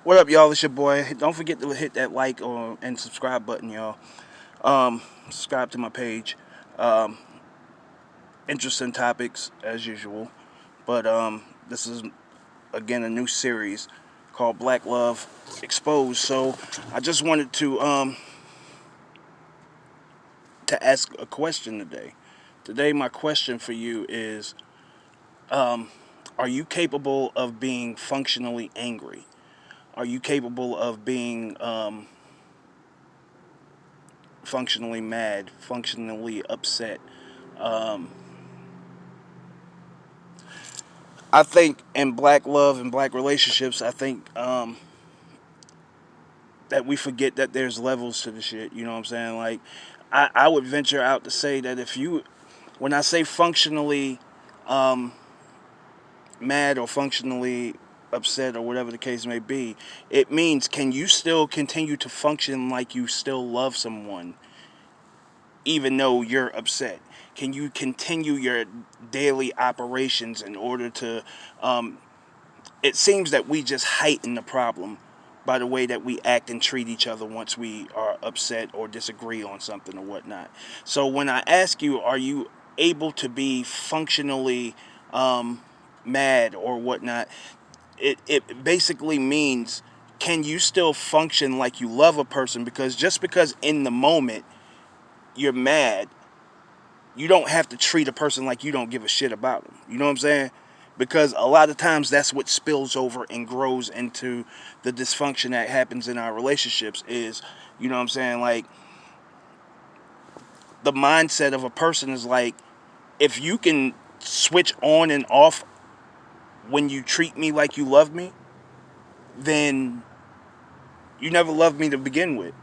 What up, y'all? It's your boy. Don't forget to hit that like and subscribe button, y'all. Subscribe to my page. Um, Interesting topics as usual, but this is again a new series called Black Love Exposed. So I just wanted to ask a question today. Today, my question for you is: um, are you capable of being functionally angry? Are you capable of being functionally mad, functionally upset? Um, I think in black love and black relationships, I think that we forget that there's levels to the shit. You know what I'm saying? Like, I would venture out to say that when I say functionally um, mad or functionally upset or whatever the case may be, it means can you still continue to function like you still love someone even though you're upset? Can you continue your daily operations in order to? It seems that we just heighten the problem by the way that we act and treat each other once we are upset or disagree on something or whatnot. So when I ask you, are you able to be functionally um, mad or whatnot? It basically means can you still function like you love a person? Because just because in the moment you're mad, you don't have to treat a person like you don't give a shit about them. You know what I'm saying? Because a lot of times that's what spills over and grows into the dysfunction that happens in our relationships is, you know what I'm saying? Like, the mindset of a person is like, if you can switch on and off when you treat me like you love me, then you never loved me to begin with.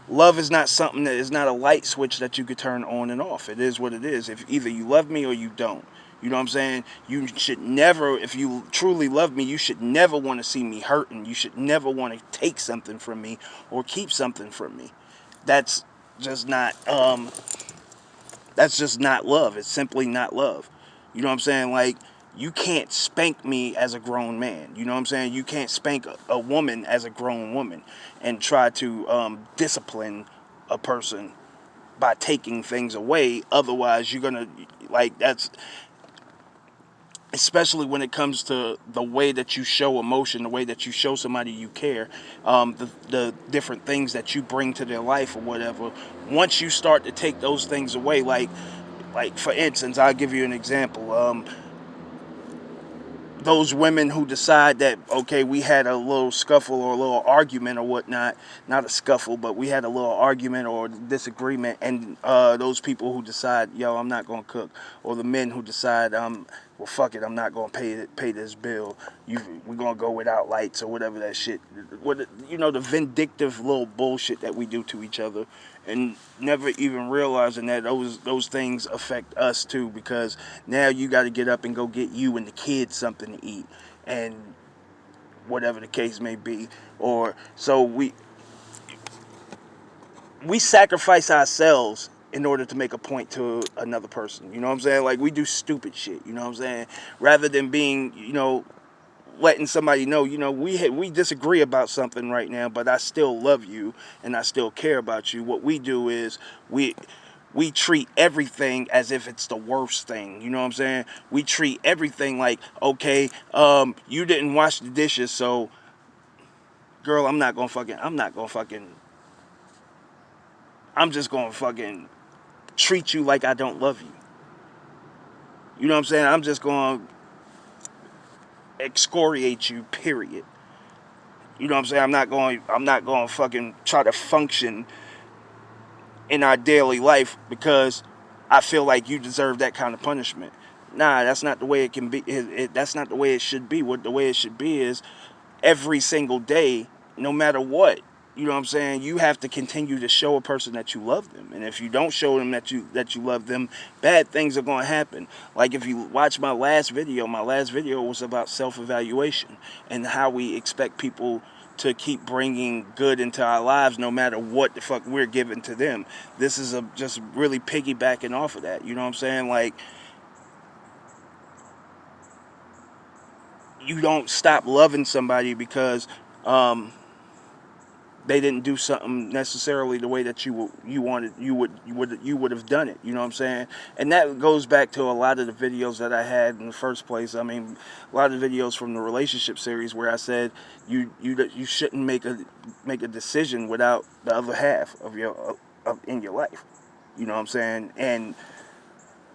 Love is not something that is not a light switch that you could turn on and off. It is what it is. If either you love me or you don't. You know what I'm saying? You should never, if you truly love me, you should never want to see me hurting. You should never want to take something from me or keep something from me. That's just not that's just not love. It's simply not love. You know what I'm saying? Like, you can't spank me as a grown man. You know what I'm saying? You can't spank a woman as a grown woman and try to discipline a person by taking things away. Otherwise, you're gonna, like, that's especially when it comes to the way that you show emotion, the way that you show somebody you care, the different things that you bring to their life or whatever. Once you start to take those things away, like for instance, I'll give you an example. Those women who decide that, okay, we had a little scuffle or a little argument or whatnot, not a scuffle, but we had a little argument or disagreement, and those people who decide, yo, I'm not gonna cook, or the men who decide, well, fuck it, I'm not gonna pay this bill. We're gonna go without lights or whatever that shit. What, the vindictive little bullshit that we do to each other, and never even realizing that those things affect us too, because now you got to get up and go get you and the kids something to eat, and whatever the case may be. Or so we sacrifice ourselves in order to make a point to another person. You know what I'm saying? Like, we do stupid shit. You know what I'm saying? Rather than being, letting somebody know, we disagree about something right now, but I still love you and I still care about you. What we do is we treat everything as if it's the worst thing. You know what I'm saying? We treat everything like, okay, you didn't wash the dishes, so girl, I'm just gonna fucking treat you like I don't love you. You know what I'm saying? I'm just gonna excoriate you, period. You know what I'm saying? I'm not going to fucking try to function in our daily life because I feel like you deserve that kind of punishment. Nah, that's not the way it can be. That's not the way it should be. What the way it should be is every single day, no matter what. You know what I'm saying? You have to continue to show a person that you love them, and if you don't show them that you love them, bad things are going to happen. Like, if you watch my last video was about self-evaluation and how we expect people to keep bringing good into our lives no matter what the fuck we're giving to them. This is just really piggybacking off of that. You know what I'm saying? Like, you don't stop loving somebody because they didn't do something necessarily the way that you would have done it. You know what I'm saying? And that goes back to a lot of the videos that I had in the first place. I mean, a lot of the videos from the relationship series where I said you shouldn't make a decision without the other half in your life. You know what I'm saying? And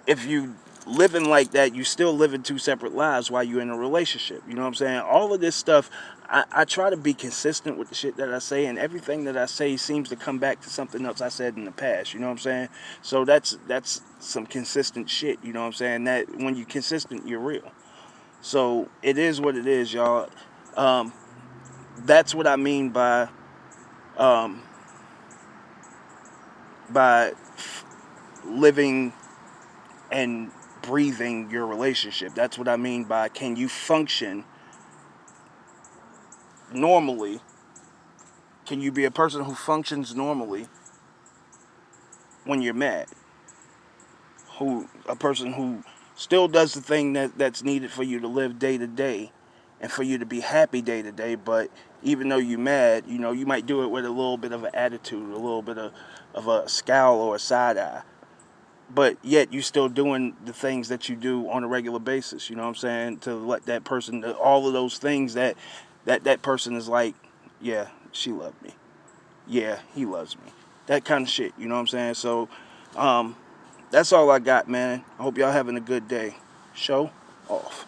if you living like that, you still living two separate lives while you're in a relationship. You know what I'm saying? All of this stuff, I try to be consistent with the shit that I say, and everything that I say seems to come back to something else I said in the past. You know what I'm saying? So that's some consistent shit. You know what I'm saying? That when you're consistent, you're real. So it is what it is, y'all. That's what I mean um, by living and breathing your relationship. That's what I mean by, can you function normally? Can you be a person who functions normally when you're mad? A person who still does the thing that's needed for you to live day to day and for you to be happy day to day, but even though you're mad, you might do it with a little bit of an attitude, a little bit of a scowl or a side eye. But yet you still doing the things that you do on a regular basis, you know what I'm saying? To let that person, all of those things that person is like, yeah, she loved me. Yeah, he loves me. That kind of shit, you know what I'm saying? So, that's all I got, man. I hope y'all having a good day. Show off.